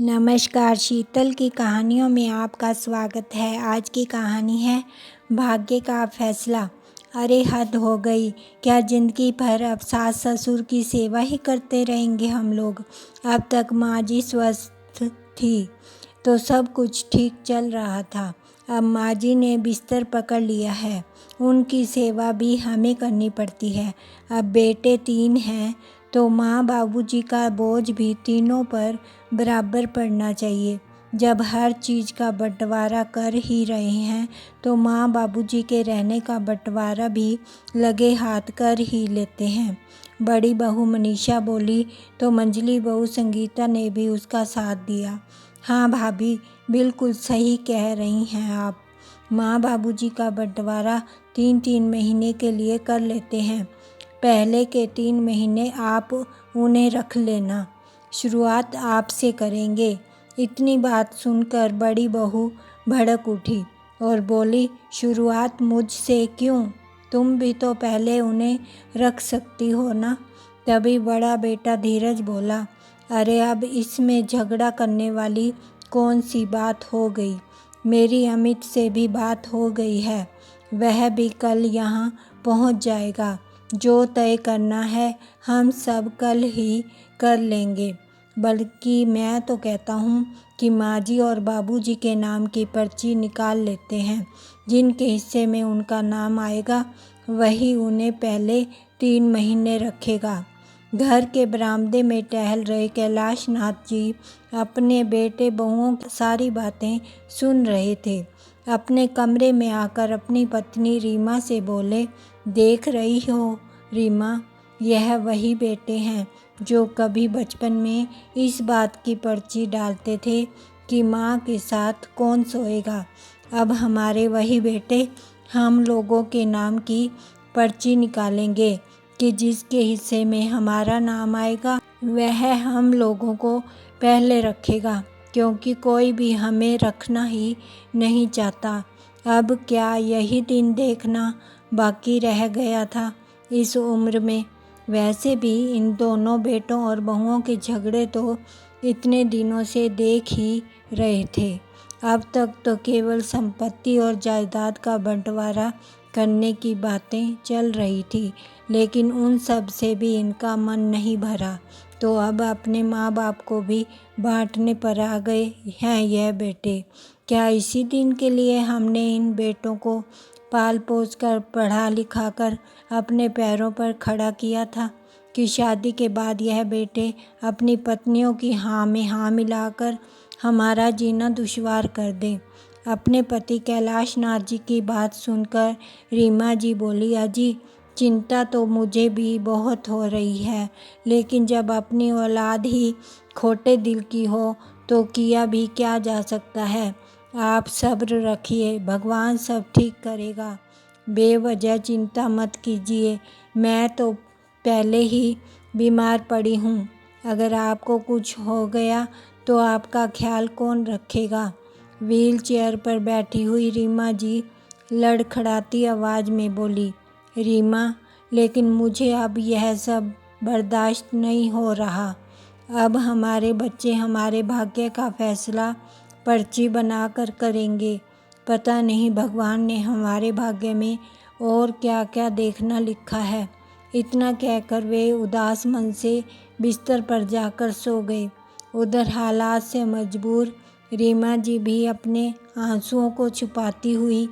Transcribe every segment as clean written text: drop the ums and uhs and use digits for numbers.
नमस्कार, शीतल की कहानियों में आपका स्वागत है। आज की कहानी है भाग्य का फैसला। अरे हद हो गई, क्या ज़िंदगी भर अब सास ससुर की सेवा ही करते रहेंगे हम लोग। अब तक माँ जी स्वस्थ थी तो सब कुछ ठीक चल रहा था। अब माँ जी ने बिस्तर पकड़ लिया है, उनकी सेवा भी हमें करनी पड़ती है। अब बेटे 3 हैं तो माँ बाबूजी का बोझ भी तीनों पर बराबर पड़ना चाहिए। जब हर चीज़ का बंटवारा कर ही रहे हैं तो माँ बाबूजी के रहने का बंटवारा भी लगे हाथ कर ही लेते हैं। बड़ी बहू मनीषा बोली तो मंझली बहू संगीता ने भी उसका साथ दिया। हाँ भाभी, बिल्कुल सही कह रही हैं आप। माँ बाबूजी का बंटवारा 3-3 महीने के लिए कर लेते हैं। पहले के 3 महीने आप उन्हें रख लेना, शुरुआत आपसे करेंगे। इतनी बात सुनकर बड़ी बहू भड़क उठी और बोली, शुरुआत मुझसे क्यों? तुम भी तो पहले उन्हें रख सकती हो ना। तभी बड़ा बेटा धीरज बोला, अरे अब इसमें झगड़ा करने वाली कौन सी बात हो गई। मेरी अमित से भी बात हो गई है, वह भी कल यहाँ पहुँच जाएगा। जो तय करना है हम सब कल ही कर लेंगे। बल्कि मैं तो कहता हूँ कि माँ जी और बाबूजी के नाम की पर्ची निकाल लेते हैं। जिनके हिस्से में उनका नाम आएगा वही उन्हें पहले 3 महीने रखेगा। घर के बरामदे में टहल रहे कैलाश नाथ जी अपने बेटे बहुओं की सारी बातें सुन रहे थे। अपने कमरे में आकर अपनी पत्नी रीमा से बोले, देख रही हो रीमा, यह वही बेटे हैं जो कभी बचपन में इस बात की पर्ची डालते थे कि माँ के साथ कौन सोएगा। अब हमारे वही बेटे हम लोगों के नाम की पर्ची निकालेंगे कि जिसके हिस्से में हमारा नाम आएगा वह हम लोगों को पहले रखेगा, क्योंकि कोई भी हमें रखना ही नहीं चाहता। अब क्या यही दिन देखना बाकी रह गया था इस उम्र में। वैसे भी इन दोनों बेटों और बहुओं के झगड़े तो इतने दिनों से देख ही रहे थे। अब तक तो केवल संपत्ति और जायदाद का बंटवारा करने की बातें चल रही थी, लेकिन उन सब से भी इनका मन नहीं भरा। तो अब अपने माँ बाप को भी बांटने पर आ गए हैं यह बेटे। क्या इसी दिन के लिए हमने इन बेटों को पाल पोस कर पढ़ा लिखा कर अपने पैरों पर खड़ा किया था कि शादी के बाद यह बेटे अपनी पत्नियों की हाँ में हाँ मिलाकर हमारा जीना दुश्वार कर दें। अपने पति कैलाश नाथ जी की बात सुनकर रीमा जी बोली, अजी चिंता तो मुझे भी बहुत हो रही है, लेकिन जब अपनी औलाद ही खोटे दिल की हो तो किया भी क्या जा सकता है। आप सब्र रखिए, भगवान सब ठीक करेगा। बेवजह चिंता मत कीजिए, मैं तो पहले ही बीमार पड़ी हूँ। अगर आपको कुछ हो गया तो आपका ख्याल कौन रखेगा। व्हील चेयर पर बैठी हुई रीमा जी लड़खड़ाती आवाज़ में बोली, रीमा, लेकिन मुझे अब यह सब बर्दाश्त नहीं हो रहा। अब हमारे बच्चे हमारे भाग्य का फैसला पर्ची बनाकर करेंगे। पता नहीं भगवान ने हमारे भाग्य में और क्या क्या देखना लिखा है। इतना कहकर वे उदास मन से बिस्तर पर जाकर सो गए। उधर हालात से मजबूर रीमा जी भी अपने आंसुओं को छुपाती हुई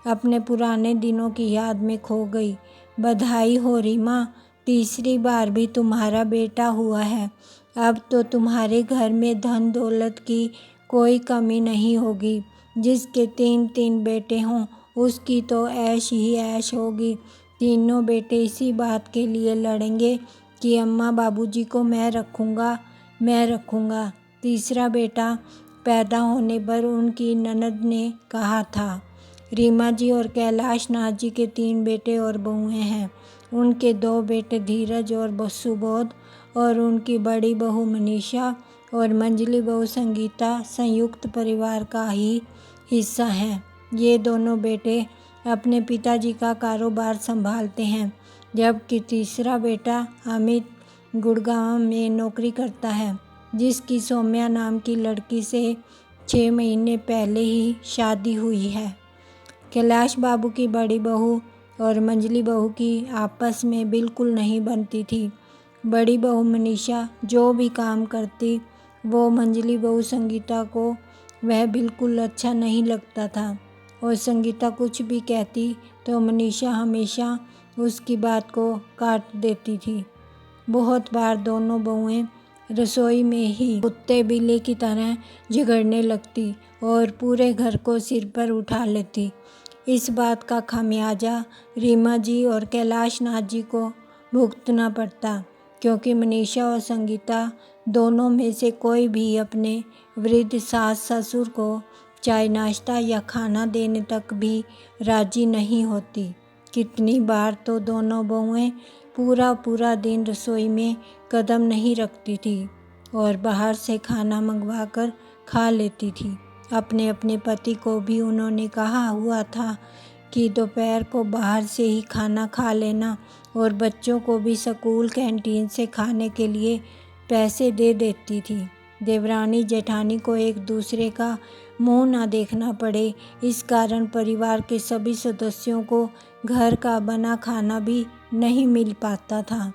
अपने पुराने दिनों की याद में खो गई। बधाई हो रीमा, तीसरी बार भी तुम्हारा बेटा हुआ है। अब तो तुम्हारे घर में धन दौलत की कोई कमी नहीं होगी। जिसके 3-3 बेटे हों उसकी तो ऐश ही ऐश होगी। तीनों बेटे इसी बात के लिए लड़ेंगे कि अम्मा बाबूजी को मैं रखूँगा। तीसरा बेटा पैदा होने पर उनकी ननद ने कहा था। रीमा जी और कैलाश नाथ जी के 3 बेटे और बहुएं हैं। उनके 2 बेटे धीरज और सुबोध और उनकी बड़ी बहू मनीषा और मंझली बहू संगीता संयुक्त परिवार का ही हिस्सा हैं। ये दोनों बेटे अपने पिताजी का कारोबार संभालते हैं, जबकि तीसरा बेटा अमित गुड़गांव में नौकरी करता है। जिसकी सौम्या नाम की लड़की से 6 महीने पहले ही शादी हुई है। कैलाश बाबू की बड़ी बहू और मंझली बहू की आपस में बिल्कुल नहीं बनती थी। बड़ी बहू मनीषा जो भी काम करती वो मंझली बहू संगीता को वह बिल्कुल अच्छा नहीं लगता था, और संगीता कुछ भी कहती तो मनीषा हमेशा उसकी बात को काट देती थी। बहुत बार दोनों बहुएं रसोई में ही कुत्ते बिल्ली की तरह झगड़ने लगती और पूरे घर को सिर पर उठा लेती। इस बात का खामियाजा रीमा जी और कैलाश नाथ जी को भुगतना पड़ता, क्योंकि मनीषा और संगीता दोनों में से कोई भी अपने वृद्ध सास ससुर को चाय नाश्ता या खाना देने तक भी राजी नहीं होती। कितनी बार तो दोनों बहुएं पूरा दिन रसोई में कदम नहीं रखती थी और बाहर से खाना मंगवाकर खा लेती थी। अपने अपने पति को भी उन्होंने कहा हुआ था कि दोपहर को बाहर से ही खाना खा लेना और बच्चों को भी स्कूल कैंटीन से खाने के लिए पैसे दे देती थी। देवरानी जेठानी को एक दूसरे का मुंह ना देखना पड़े, इस कारण परिवार के सभी सदस्यों को घर का बना खाना भी नहीं मिल पाता था।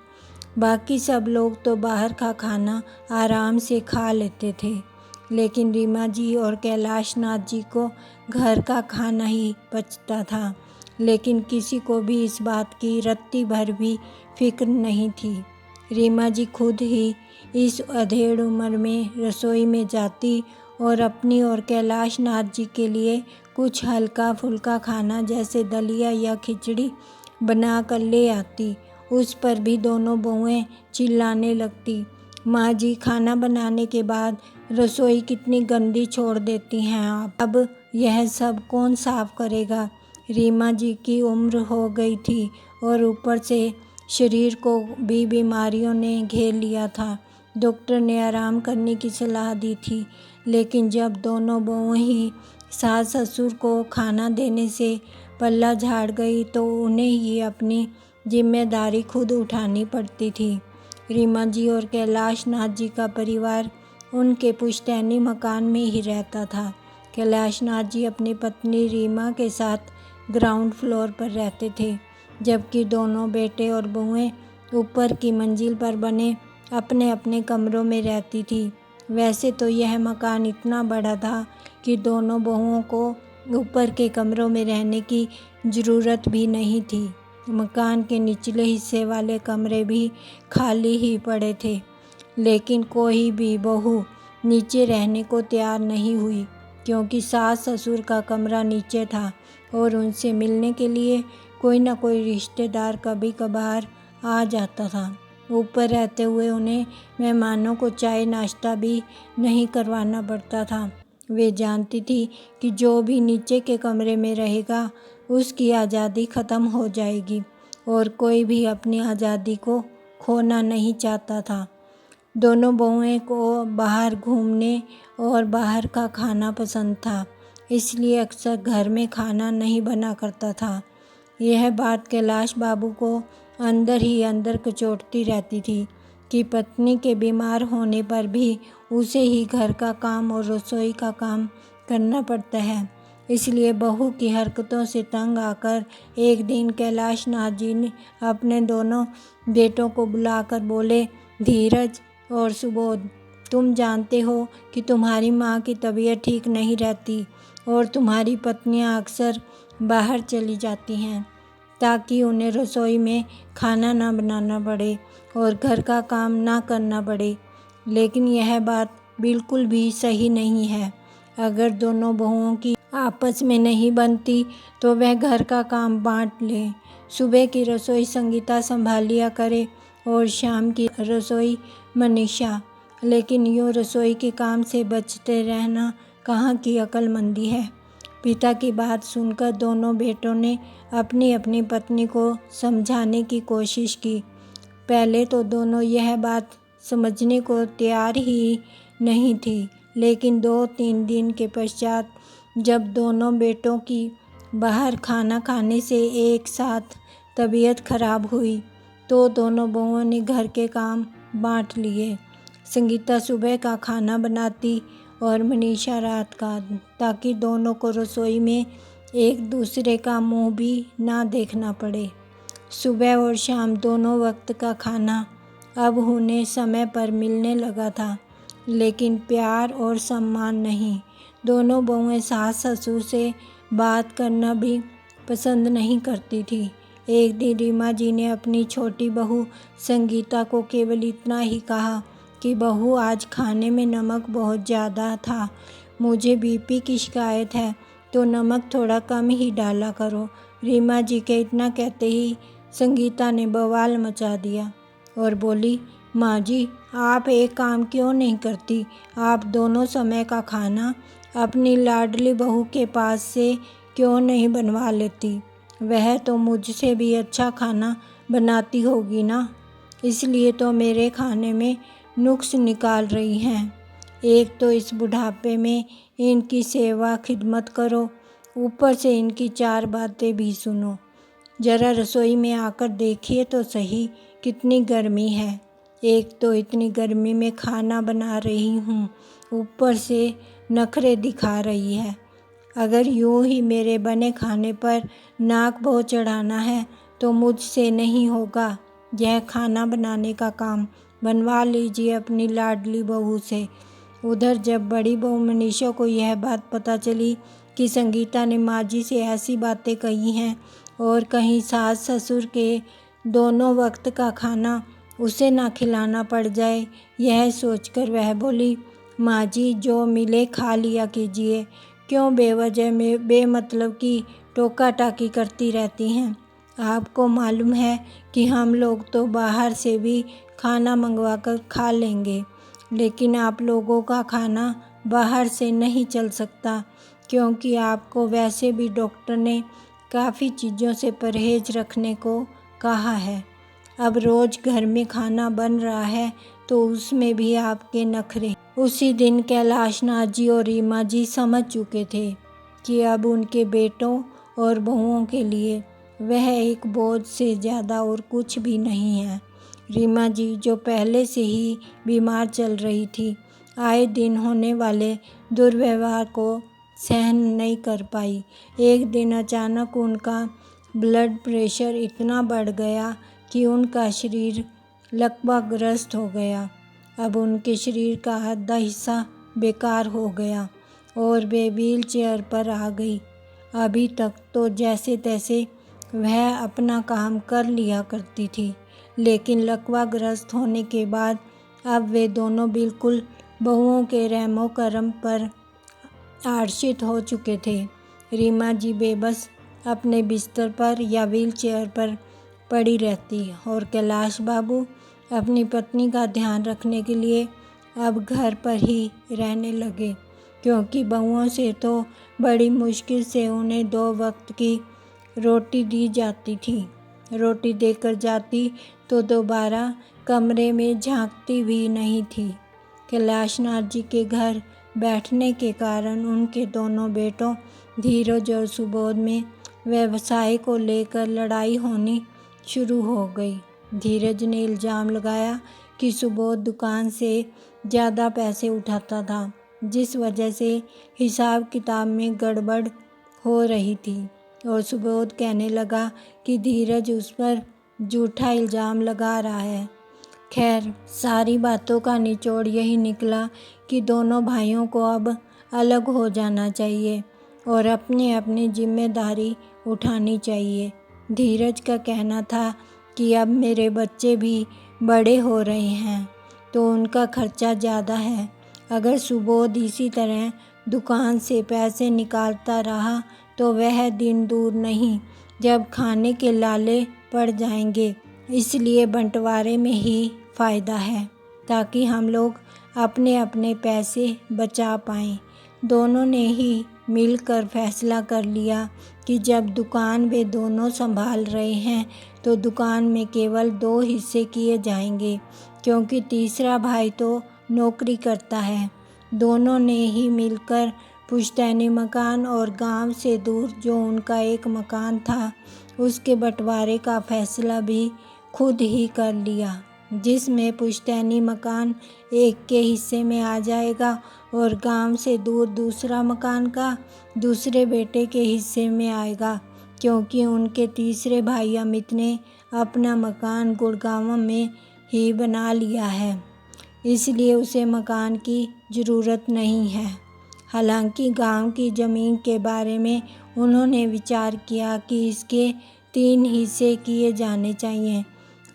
बाकी सब लोग तो बाहर का खाना आराम से खा लेते थे, लेकिन रीमा जी और कैलाश नाथ जी को घर का खाना ही पचता था। लेकिन किसी को भी इस बात की रत्ती भर भी फिक्र नहीं थी। रीमा जी खुद ही इस अधेड़ उम्र में रसोई में जाती और अपनी और कैलाश नाथ जी के लिए कुछ हल्का फुल्का खाना जैसे दलिया या खिचड़ी बना कर ले आती। उस पर भी दोनों बहुएं चिल्लाने लगती, माँ जी खाना बनाने के बाद रसोई कितनी गंदी छोड़ देती हैं आप, अब यह सब कौन साफ करेगा। रीमा जी की उम्र हो गई थी और ऊपर से शरीर को भी बीमारियों ने घेर लिया था। डॉक्टर ने आराम करने की सलाह दी थी, लेकिन जब दोनों बहुएं ही सास ससुर को खाना देने से पल्ला झाड़ गई तो उन्हें ही अपनी जिम्मेदारी खुद उठानी पड़ती थी। रीमा जी और कैलाश नाथ जी का परिवार उनके पुश्तैनी मकान में ही रहता था। कैलाश नाथ जी अपनी पत्नी रीमा के साथ ग्राउंड फ्लोर पर रहते थे, जबकि दोनों बेटे और बहुएं ऊपर की मंजिल पर बने अपने अपने कमरों में रहती थी। वैसे तो यह मकान इतना बड़ा था कि दोनों बहुओं को ऊपर के कमरों में रहने की ज़रूरत भी नहीं थी। मकान के निचले हिस्से वाले कमरे भी खाली ही पड़े थे, लेकिन कोई भी बहू नीचे रहने को तैयार नहीं हुई, क्योंकि सास ससुर का कमरा नीचे था और उनसे मिलने के लिए कोई न कोई रिश्तेदार कभी कभार आ जाता था। ऊपर रहते हुए उन्हें मेहमानों को चाय नाश्ता भी नहीं करवाना पड़ता था। वे जानती थी कि जो भी नीचे के कमरे में रहेगा उसकी आज़ादी ख़त्म हो जाएगी, और कोई भी अपनी आज़ादी को खोना नहीं चाहता था। दोनों बहुएं को बाहर घूमने और बाहर का खाना पसंद था, इसलिए अक्सर घर में खाना नहीं बना करता था। यह बात कैलाश बाबू को अंदर ही अंदर कचोटती रहती थी कि पत्नी के बीमार होने पर भी उसे ही घर का काम और रसोई का काम करना पड़ता है। इसलिए बहू की हरकतों से तंग आकर एक दिन कैलाश नाथ जी ने अपने दोनों बेटों को बुलाकर बोले, धीरज और सुबोध, तुम जानते हो कि तुम्हारी माँ की तबीयत ठीक नहीं रहती और तुम्हारी पत्नियाँ अक्सर बाहर चली जाती हैं ताकि उन्हें रसोई में खाना ना बनाना पड़े और घर का काम ना करना पड़े। लेकिन यह बात बिल्कुल भी सही नहीं है। अगर दोनों बहुओं की आपस में नहीं बनती तो वह घर का काम बांट लें। सुबह की रसोई संगीता संभाल लिया करे और शाम की रसोई मनीषा। लेकिन यूँ रसोई के काम से बचते रहना कहाँ की अक्लमंदी है। पिता की बात सुनकर दोनों बेटों ने अपनी अपनी पत्नी को समझाने की कोशिश की। पहले तो दोनों यह बात समझने को तैयार ही नहीं थी, लेकिन 2-3 दिन के पश्चात जब दोनों बेटों की बाहर खाना खाने से एक साथ तबीयत खराब हुई तो दोनों बहुओं ने घर के काम बांट लिए। संगीता सुबह का खाना बनाती और मनीषा रात का, ताकि दोनों को रसोई में एक दूसरे का मुंह भी ना देखना पड़े। सुबह और शाम दोनों वक्त का खाना अब उन्हें समय पर मिलने लगा था, लेकिन प्यार और सम्मान नहीं। दोनों बहुएं सास ससुर से बात करना भी पसंद नहीं करती थी। एक दिन रीमा जी ने अपनी छोटी बहू संगीता को केवल इतना ही कहा कि बहू, आज खाने में नमक बहुत ज़्यादा था, मुझे बीपी की शिकायत है, तो नमक थोड़ा कम ही डाला करो। रीमा जी के इतना कहते ही संगीता ने बवाल मचा दिया और बोली, माँ जी, आप एक काम क्यों नहीं करती? आप दोनों समय का खाना अपनी लाडली बहू के पास से क्यों नहीं बनवा लेती? वह तो मुझसे भी अच्छा खाना बनाती होगी ना, इसलिए तो मेरे खाने में नुक्स निकाल रही हैं। एक तो इस बुढ़ापे में इनकी सेवा खिदमत करो, ऊपर से इनकी 4 बातें भी सुनो। जरा रसोई में आकर देखिए तो सही कितनी गर्मी है। एक तो इतनी गर्मी में खाना बना रही हूँ, ऊपर से नखरे दिखा रही है। अगर यूँ ही मेरे बने खाने पर नाक भौं चढ़ाना है तो मुझसे नहीं होगा। यह खाना बनाने का काम बनवा लीजिए अपनी लाडली बहू से। उधर जब बड़ी बहू मनीषा को यह बात पता चली कि संगीता ने माँ जी से ऐसी बातें कही हैं और कहीं सास ससुर के दोनों वक्त का खाना उसे ना खिलाना पड़ जाए, यह सोचकर वह बोली, माँ जी, जो मिले खा लिया कीजिए, क्यों बेवजह में बेमतलब की टोका टाकी करती रहती हैं। आपको मालूम है कि हम लोग तो बाहर से भी खाना मंगवा कर खा लेंगे, लेकिन आप लोगों का खाना बाहर से नहीं चल सकता, क्योंकि आपको वैसे भी डॉक्टर ने काफ़ी चीज़ों से परहेज रखने को कहा है। अब रोज़ घर में खाना बन रहा है तो उसमें भी आपके नखरे। उसी दिन कैलाश नाथ जी और रीमा जी समझ चुके थे कि अब उनके बेटों और बहुओं के लिए वह एक बोझ से ज़्यादा और कुछ भी नहीं है। रीमा जी, जो पहले से ही बीमार चल रही थी, आए दिन होने वाले दुर्व्यवहार को सहन नहीं कर पाई। एक दिन अचानक उनका ब्लड प्रेशर इतना बढ़ गया कि उनका शरीर लकवाग्रस्त हो गया। अब उनके शरीर का आधा हिस्सा बेकार हो गया और वे व्हील चेयर पर आ गई। अभी तक तो जैसे तैसे वह अपना काम कर लिया करती थी, लेकिन लकवाग्रस्त होने के बाद अब वे दोनों बिल्कुल बहुओं के रहमो करम पर आश्रित हो चुके थे। रीमा जी बेबस अपने बिस्तर पर या व्हील चेयर पर पड़ी रहती और कैलाश बाबू अपनी पत्नी का ध्यान रखने के लिए अब घर पर ही रहने लगे, क्योंकि बहुओं से तो बड़ी मुश्किल से उन्हें 2 वक्त की रोटी दी जाती थी। रोटी देकर जाती तो दोबारा कमरे में झांकती भी नहीं थी। कैलाश नाथ जी के घर बैठने के कारण उनके दोनों बेटों धीरज और सुबोध में व्यवसाय को लेकर लड़ाई होनी शुरू हो गई। धीरज ने इल्ज़ाम लगाया कि सुबोध दुकान से ज़्यादा पैसे उठाता था, जिस वजह से हिसाब किताब में गड़बड़ हो रही थी, और सुबोध कहने लगा कि धीरज उस पर झूठा इल्ज़ाम लगा रहा है। खैर, सारी बातों का निचोड़ यही निकला कि दोनों भाइयों को अब अलग हो जाना चाहिए और अपनी अपनी जिम्मेदारी उठानी चाहिए। धीरज का कहना था कि अब मेरे बच्चे भी बड़े हो रहे हैं तो उनका खर्चा ज़्यादा है। अगर सुबोध इसी तरह दुकान से पैसे निकालता रहा तो वह दिन दूर नहीं जब खाने के लाले पड़ जाएंगे। इसलिए बंटवारे में ही फ़ायदा है, ताकि हम लोग अपने अपने पैसे बचा पाएँ। दोनों ने ही मिलकर फैसला कर लिया कि जब दुकान वे दोनों संभाल रहे हैं तो दुकान में केवल 2 हिस्से किए जाएंगे, क्योंकि तीसरा भाई तो नौकरी करता है। दोनों ने ही मिलकर पुश्तैनी मकान और गांव से दूर जो उनका एक मकान था, उसके बंटवारे का फैसला भी खुद ही कर लिया। जिसमें पुश्तैनी मकान एक के हिस्से में आ जाएगा और गांव से दूर दूसरा मकान का दूसरे बेटे के हिस्से में आएगा, क्योंकि उनके तीसरे भाई अमित ने अपना मकान गुड़गांव में ही बना लिया है, इसलिए उसे मकान की ज़रूरत नहीं है। हालांकि गांव की ज़मीन के बारे में उन्होंने विचार किया कि इसके 3 हिस्से किए जाने चाहिए,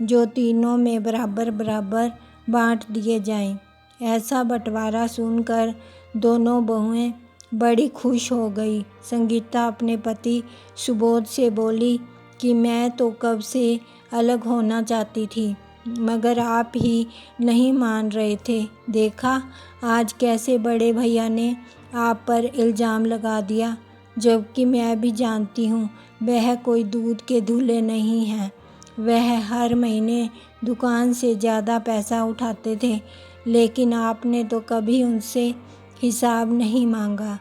जो तीनों में बराबर बराबर बांट दिए जाएं। ऐसा बंटवारा सुनकर दोनों बहुएं बड़ी खुश हो गई। संगीता अपने पति सुबोध से बोली कि मैं तो कब से अलग होना चाहती थी, मगर आप ही नहीं मान रहे थे। देखा आज कैसे बड़े भैया ने आप पर इल्ज़ाम लगा दिया, जबकि मैं भी जानती हूँ वह कोई दूध के धुले नहीं हैं। वह हर महीने दुकान से ज़्यादा पैसा उठाते थे, लेकिन आपने तो कभी उनसे हिसाब नहीं मांगा।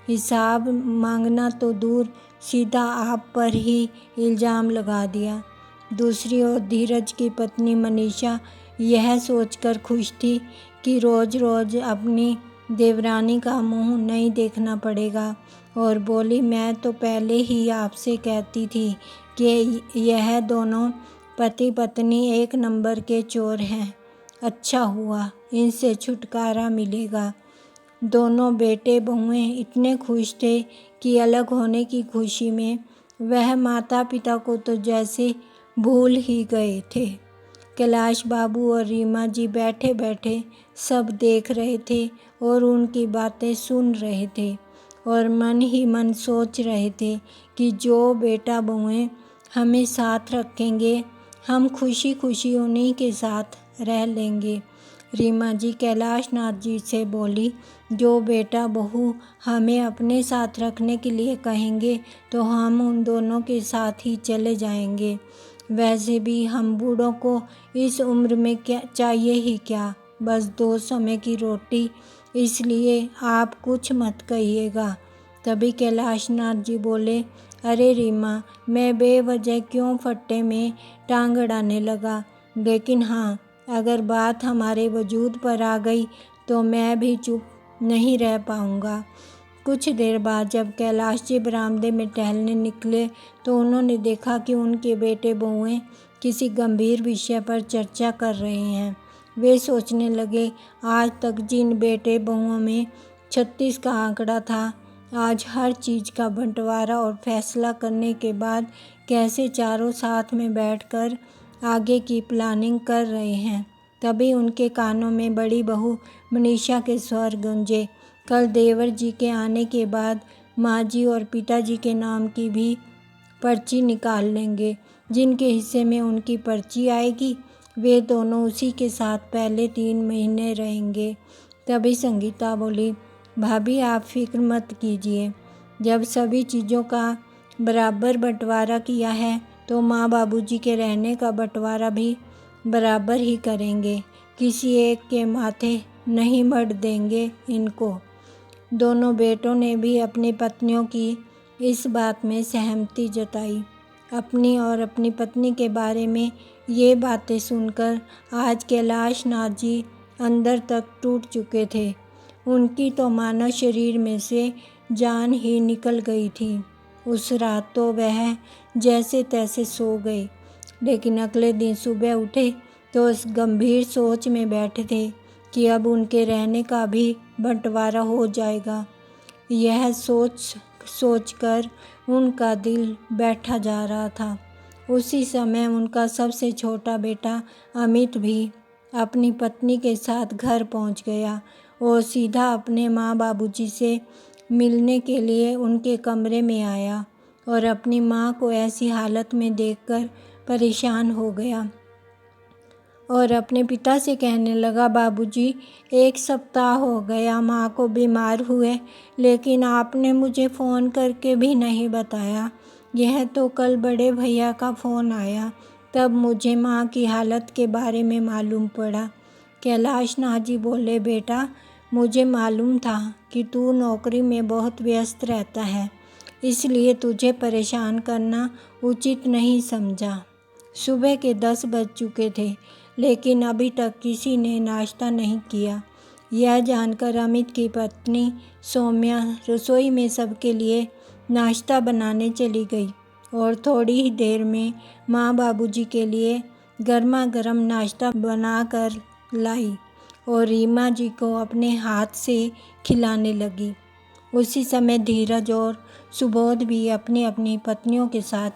हिसाब मांगना तो दूर, सीधा आप पर ही इल्ज़ाम लगा दिया। दूसरी ओर धीरज की पत्नी मनीषा यह सोचकर खुश थी कि रोज़ रोज़ अपनी देवरानी का मुंह नहीं देखना पड़ेगा, और बोली मैं तो पहले ही आपसे कहती थी कि यह दोनों पति पत्नी एक नंबर के चोर हैं। अच्छा हुआ इनसे छुटकारा मिलेगा। दोनों बेटे बहुएं इतने खुश थे कि अलग होने की खुशी में वह माता पिता को तो जैसे भूल ही गए थे। कैलाश बाबू और रीमा जी बैठे बैठे सब देख रहे थे और उनकी बातें सुन रहे थे, और मन ही मन सोच रहे थे कि जो बेटा बहुएं हमें साथ रखेंगे, हम खुशी खुशी उन्हीं के साथ रह लेंगे। रीमा जी कैलाश नाथ जी से बोली, जो बेटा बहू हमें अपने साथ रखने के लिए कहेंगे तो हम उन दोनों के साथ ही चले जाएंगे। वैसे भी हम बूढ़ों को इस उम्र में क्या चाहिए ही क्या, बस 2 समय की रोटी, इसलिए आप कुछ मत कहिएगा। तभी कैलाश नाथ जी बोले, अरे रीमा, मैं बेवजह क्यों फट्टे में टांग अड़ाने लगा, लेकिन हाँ, अगर बात हमारे वजूद पर आ गई तो मैं भी चुप नहीं रह पाऊँगा। कुछ देर बाद जब कैलाश जी बरामदे में टहलने निकले तो उन्होंने देखा कि उनके बेटे बहुएं किसी गंभीर विषय पर चर्चा कर रहे हैं। वे सोचने लगे, आज तक जिन बेटे बहुओं में 36 का आंकड़ा था, आज हर चीज़ का बंटवारा और फैसला करने के बाद कैसे चारों साथ में बैठकर आगे की प्लानिंग कर रहे हैं। तभी उनके कानों में बड़ी बहू मनीषा के स्वर गूंजे, कल देवर जी के आने के बाद माँ जी और पिताजी के नाम की भी पर्ची निकाल लेंगे। जिनके हिस्से में उनकी पर्ची आएगी वे दोनों उसी के साथ पहले 3 महीने रहेंगे। तभी संगीता बोली, भाभी आप फिक्र मत कीजिए, जब सभी चीज़ों का बराबर बंटवारा किया है तो माँ बाबूजी के रहने का बंटवारा भी बराबर ही करेंगे, किसी एक के माथे नहीं मढ़ देंगे इनको। दोनों बेटों ने भी अपनी पत्नियों की इस बात में सहमति जताई। अपनी और अपनी पत्नी के बारे में ये बातें सुनकर आज कैलाश नाथ जी अंदर तक टूट चुके थे। उनकी तो मानो शरीर में से जान ही निकल गई थी। उस रात तो वह जैसे तैसे सो गए, लेकिन अगले दिन सुबह उठे तो उस गंभीर सोच में बैठे थे कि अब उनके रहने का भी बंटवारा हो जाएगा। यह सोचकर उनका दिल बैठा जा रहा था। उसी समय उनका सबसे छोटा बेटा अमित भी अपनी पत्नी के साथ घर पहुंच गया और सीधा अपने माँ बाबूजी से मिलने के लिए उनके कमरे में आया और अपनी माँ को ऐसी हालत में देखकर परेशान हो गया और अपने पिता से कहने लगा, बाबूजी 1 सप्ताह हो गया माँ को बीमार हुए, लेकिन आपने मुझे फ़ोन करके भी नहीं बताया। यह तो कल बड़े भैया का फ़ोन आया, तब मुझे माँ की हालत के बारे में मालूम पड़ा। कैलाश नाथ जी बोले, बेटा मुझे मालूम था कि तू नौकरी में बहुत व्यस्त रहता है, इसलिए तुझे परेशान करना उचित नहीं समझा। सुबह के 10 बज चुके थे लेकिन अभी तक किसी ने नाश्ता नहीं किया। यह जानकर अमित की पत्नी सौम्या रसोई में सबके लिए नाश्ता बनाने चली गई और थोड़ी ही देर में माँ बाबूजी के लिए गर्मा गर्म नाश्ता बनाकर लाई और रीमा जी को अपने हाथ से खिलाने लगी। उसी समय धीरज और सुबोध भी अपनी अपनी पत्नियों के साथ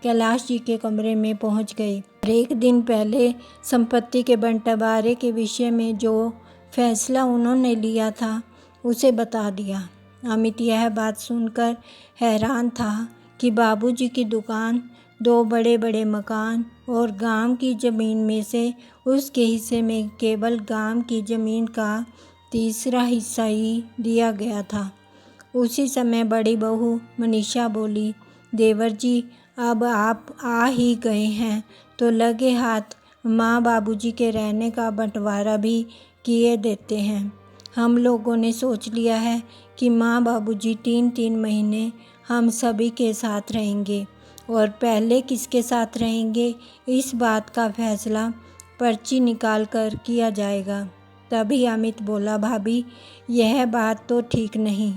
कैलाश जी के कमरे में पहुंच गए और एक दिन पहले संपत्ति के बंटवारे के विषय में जो फैसला उन्होंने लिया था उसे बता दिया। अमित यह बात सुनकर हैरान था कि बाबूजी की दुकान, 2 बड़े बड़े मकान और गांव की ज़मीन में से उसके हिस्से में केवल गांव की ज़मीन का तीसरा हिस्सा ही दिया गया था। उसी समय बड़ी बहू मनीषा बोली, देवर जी अब आप आ ही गए हैं तो लगे हाथ माँ बाबूजी के रहने का बंटवारा भी किए देते हैं। हम लोगों ने सोच लिया है कि माँ बाबूजी 3-3 महीने हम सभी के साथ रहेंगे और पहले किसके साथ रहेंगे इस बात का फैसला पर्ची निकाल कर किया जाएगा। तभी अमित बोला, भाभी यह बात तो ठीक नहीं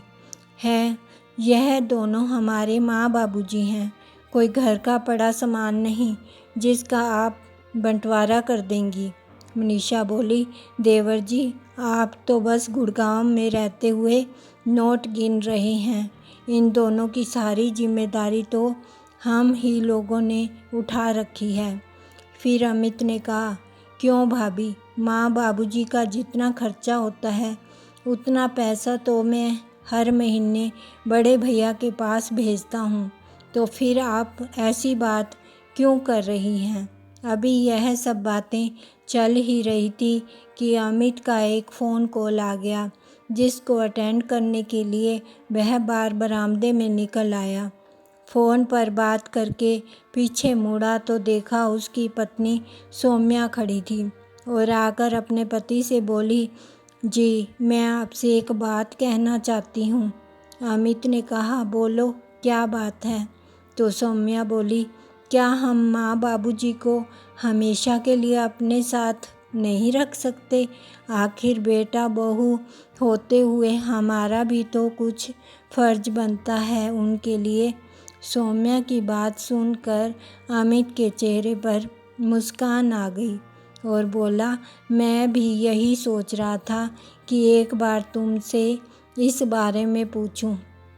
है, यह दोनों हमारे माँ बाबूजी हैं, कोई घर का पड़ा सामान नहीं जिसका आप बंटवारा कर देंगी। मनीषा बोली, देवर जी आप तो बस गुड़गांव में रहते हुए नोट गिन रहे हैं, इन दोनों की सारी जिम्मेदारी तो हम ही लोगों ने उठा रखी है। फिर अमित ने कहा, क्यों भाभी, माँ बाबूजी का जितना खर्चा होता है उतना पैसा तो मैं हर महीने बड़े भैया के पास भेजता हूँ, तो फिर आप ऐसी बात क्यों कर रही हैं। अभी यह सब बातें चल ही रही थी कि अमित का एक फ़ोन कॉल आ गया जिसको अटेंड करने के लिए वह बार बरामदे में निकल आया। फ़ोन पर बात करके पीछे मुड़ा तो देखा उसकी पत्नी सौम्या खड़ी थी और आकर अपने पति से बोली, जी मैं आपसे एक बात कहना चाहती हूँ। अमित ने कहा, बोलो क्या बात है। तो सौम्या बोली, क्या हम माँ बाबूजी को हमेशा के लिए अपने साथ नहीं रख सकते, आखिर बेटा बहू होते हुए हमारा भी तो कुछ फ़र्ज बनता है उनके लिए। सौम्या की बात सुनकर अमित के चेहरे पर मुस्कान आ गई और बोला, मैं भी यही सोच रहा था कि एक बार तुमसे इस बारे में पूछूं।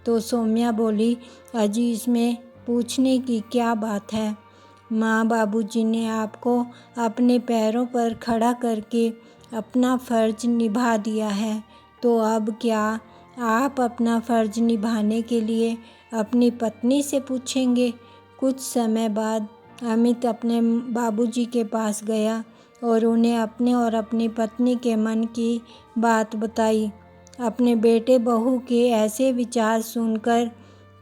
तो सौम्या बोली, अजी इसमें पूछने की क्या बात है, माँ बाबूजी ने आपको अपने पैरों पर खड़ा करके अपना फ़र्ज निभा दिया है, तो अब क्या आप अपना फ़र्ज निभाने के लिए अपनी पत्नी से पूछेंगे। कुछ समय बाद अमित अपने बाबूजी के पास गया और उन्हें अपने और अपनी पत्नी के मन की बात बताई। अपने बेटे बहू के ऐसे विचार सुनकर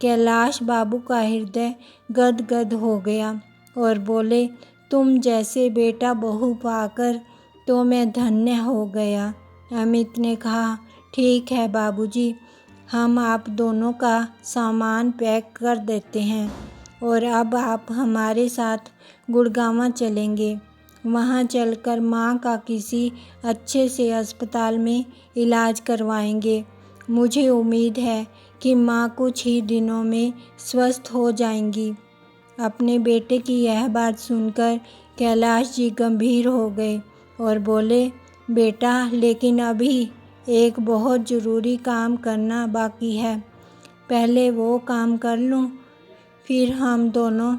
कैलाश बाबू का हृदय गदगद हो गया और बोले, तुम जैसे बेटा बहू पाकर तो मैं धन्य हो गया। अमित ने कहा, ठीक है बाबूजी, हम आप दोनों का सामान पैक कर देते हैं और अब आप हमारे साथ गुड़गांव चलेंगे। वहाँ चलकर माँ का किसी अच्छे से अस्पताल में इलाज करवाएंगे। मुझे उम्मीद है कि माँ कुछ ही दिनों में स्वस्थ हो जाएंगी। अपने बेटे की यह बात सुनकर कैलाश जी गंभीर हो गए और बोले, बेटा लेकिन अभी एक बहुत ज़रूरी काम करना बाकी है, पहले वो काम कर लूँ फिर हम दोनों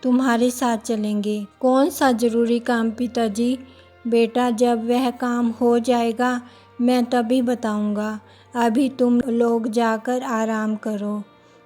तुम्हारे साथ चलेंगे। कौन सा ज़रूरी काम पिताजी। बेटा जब वह काम हो जाएगा मैं तभी बताऊंगा, अभी तुम लोग जाकर आराम करो।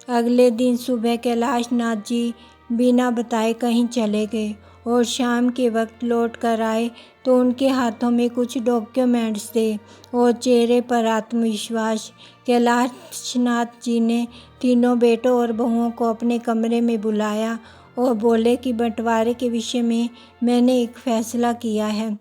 अगले दिन सुबह कैलाश नाथ जी बिना बताए कहीं चले गए और शाम के वक्त लौट कर आए तो उनके हाथों में कुछ डॉक्यूमेंट्स थे और चेहरे पर आत्मविश्वास। कैलाश नाथ जी ने तीनों बेटों और बहुओं को अपने कमरे में बुलाया और बोले कि बंटवारे के विषय में मैंने एक फ़ैसला किया है।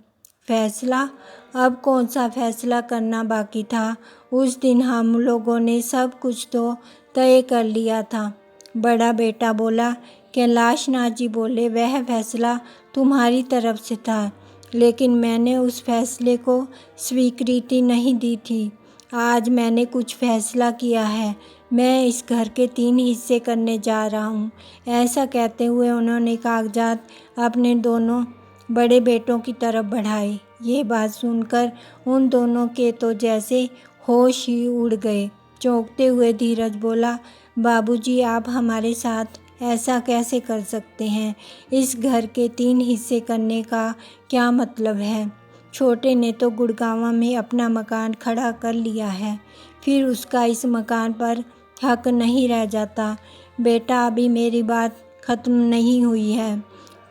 फ़ैसला? अब कौन सा फ़ैसला करना बाकी था। उस दिन हम लोगों ने सब कुछ तो तय कर लिया था। बड़ा बेटा बोला। कैलाश नाथ जी बोले, वह फ़ैसला तुम्हारी तरफ से था लेकिन मैंने उस फैसले को स्वीकृति नहीं दी थी। आज मैंने कुछ फैसला किया है। मैं इस घर के 3 हिस्से करने जा रहा हूँ। ऐसा कहते हुए उन्होंने कागजात अपने दोनों बड़े बेटों की तरफ बढ़ाए। ये बात सुनकर उन दोनों के तो जैसे होश ही उड़ गए। चौंकते हुए धीरज बोला, बाबूजी, आप हमारे साथ ऐसा कैसे कर सकते हैं? इस घर के 3 हिस्से करने का क्या मतलब है? छोटे ने तो गुड़गांव में अपना मकान खड़ा कर लिया है, फिर उसका इस मकान पर हक नहीं रह जाता। बेटा, अभी मेरी बात ख़त्म नहीं हुई है,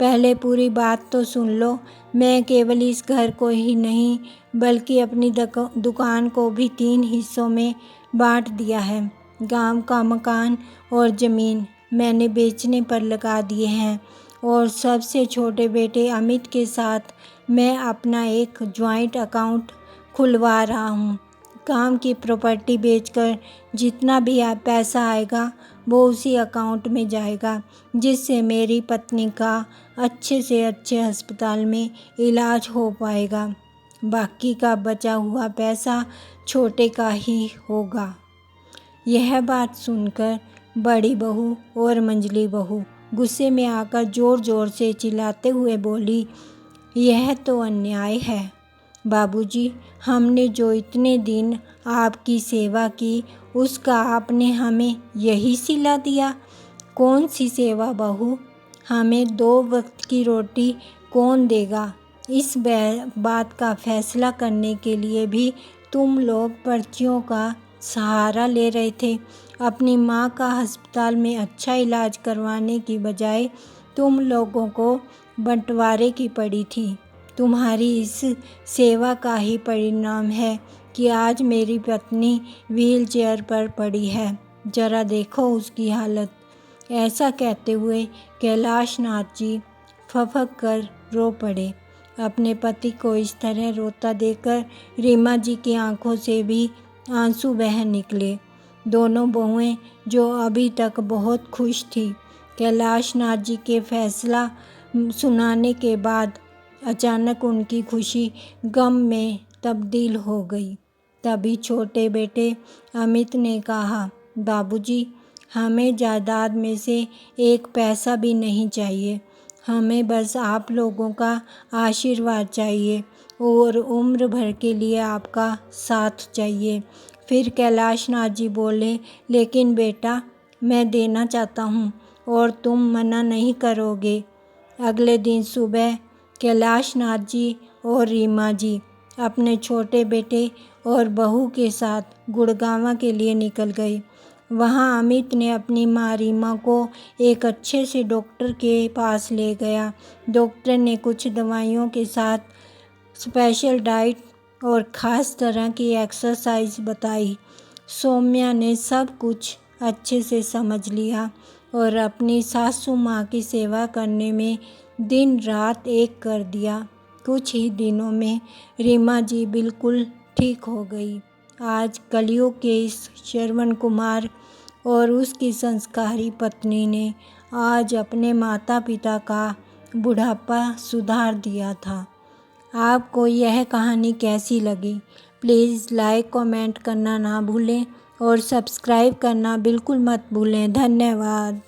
पहले पूरी बात तो सुन लो। मैं केवल इस घर को ही नहीं बल्कि अपनी दुकान को भी 3 हिस्सों में बांट दिया है। गांव का मकान और ज़मीन मैंने बेचने पर लगा दिए हैं और सबसे छोटे बेटे अमित के साथ मैं अपना एक जॉइंट अकाउंट खुलवा रहा हूँ। काम की प्रॉपर्टी बेचकर जितना भी पैसा आएगा वो उसी अकाउंट में जाएगा, जिससे मेरी पत्नी का अच्छे से अच्छे अस्पताल में इलाज हो पाएगा। बाकी का बचा हुआ पैसा छोटे का ही होगा। यह बात सुनकर बड़ी बहू और मंझली बहू गुस्से में आकर ज़ोर ज़ोर से चिल्लाते हुए बोली, यह तो अन्याय है बाबूजी। हमने जो इतने दिन आपकी सेवा की उसका आपने हमें यही सिला दिया। कौन सी सेवा बहू? हमें 2 वक्त की रोटी कौन देगा? इस बात का फैसला करने के लिए भी तुम लोग पर्चियों का सहारा ले रहे थे। अपनी माँ का अस्पताल में अच्छा इलाज करवाने की बजाय तुम लोगों को बंटवारे की पड़ी थी। तुम्हारी इस सेवा का ही परिणाम है कि आज मेरी पत्नी व्हीलचेयर पर पड़ी है। जरा देखो उसकी हालत। ऐसा कहते हुए कैलाश नाथ जी फफक कर रो पड़े। अपने पति को इस तरह रोता देखकर रीमा जी की आंखों से भी आंसू बह निकले। दोनों बहुएं जो अभी तक बहुत खुश थी, कैलाश नाथ जी के फैसला सुनाने के बाद अचानक उनकी खुशी गम में तब्दील हो गई। तभी छोटे बेटे अमित ने कहा, बाबूजी, हमें जायदाद में से 1 पैसा भी नहीं चाहिए। हमें बस आप लोगों का आशीर्वाद चाहिए और उम्र भर के लिए आपका साथ चाहिए। फिर कैलाश नाथ जी बोले, लेकिन बेटा, मैं देना चाहता हूँ और तुम मना नहीं करोगे। अगले दिन सुबह कैलाश नाथ जी और रीमा जी अपने छोटे बेटे और बहू के साथ गुड़गांव के लिए निकल गए। वहाँ अमित ने अपनी माँ रीमा को एक अच्छे से डॉक्टर के पास ले गया। डॉक्टर ने कुछ दवाइयों के साथ स्पेशल डाइट और ख़ास तरह की एक्सरसाइज बताई। सौम्या ने सब कुछ अच्छे से समझ लिया और अपनी सासू माँ की सेवा करने में दिन रात एक कर दिया। कुछ ही दिनों में रीमा जी बिल्कुल ठीक हो गई। आज कलयुग के इस श्रवण कुमार और उसकी संस्कारी पत्नी ने आज अपने माता पिता का बुढ़ापा सुधार दिया था। आपको यह कहानी कैसी लगी? प्लीज़ लाइक कमेंट करना ना भूलें और सब्सक्राइब करना बिल्कुल मत भूलें। धन्यवाद।